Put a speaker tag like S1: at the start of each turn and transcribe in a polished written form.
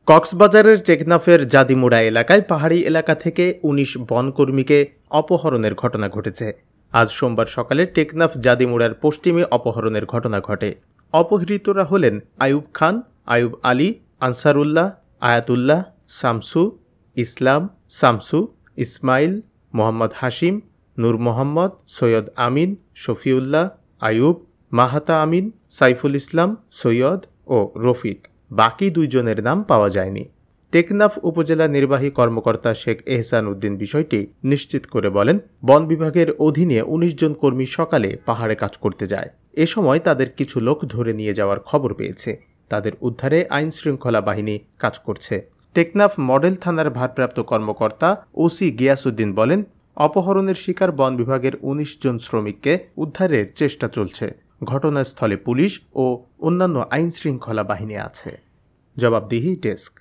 S1: কক্সবাজারের টেকনাফের জাদিমুড়া এলাকায় পাহাড়ি এলাকা থেকে ১৯ বনকর্মীকে অপহরণের ঘটনা ঘটেছে। আজ সোমবার সকালে টেকনাফ জাদিমুড়ার পশ্চিমে অপহরণের ঘটনা ঘটে। অপহৃতরা হলেন আইয়ুব খান, আইয়ুব আলী, আনসারুল্লাহ, আয়াতুল্লাহ, শামসু ইসলাম, শামসু, ইসমাইল, মোহাম্মদ হাশিম, নূর মোহাম্মদ, সৈয়দ আমিন, শফিউল্লাহ, আইয়ুব, মাহাতা আমিন, সাইফুল ইসলাম, সৈয়দ ও রফিক। বাকি দুইজনের নাম পাওয়া যায়নি। টেকনাফ উপজেলা নির্বাহী কর্মকর্তা শেখ এহসান উদ্দিন বিষয়টি নিশ্চিত করে বলেন, বন বিভাগের অধীনে ১৯ জন কর্মী সকালে পাহাড়ে কাজ করতে যায়। এ সময় তাদের কিছু লোক ধরে নিয়ে যাওয়ার খবর পেয়েছে। তাদের উদ্ধারে আইন শৃঙ্খলা বাহিনী কাজ করছে। টেকনাফ মডেল থানার ভারপ্রাপ্ত কর্মকর্তা ওসি গিয়াসউদ্দিন বলেন, অপহরণের শিকার বন বিভাগের ১৯ জন শ্রমিককে উদ্ধারের চেষ্টা চলছে। ঘটনাস্থলে পুলিশ ও অন্যান্য আইন শৃঙ্খলা বাহিনী আছে। জবাবদিহি ডেস্ক।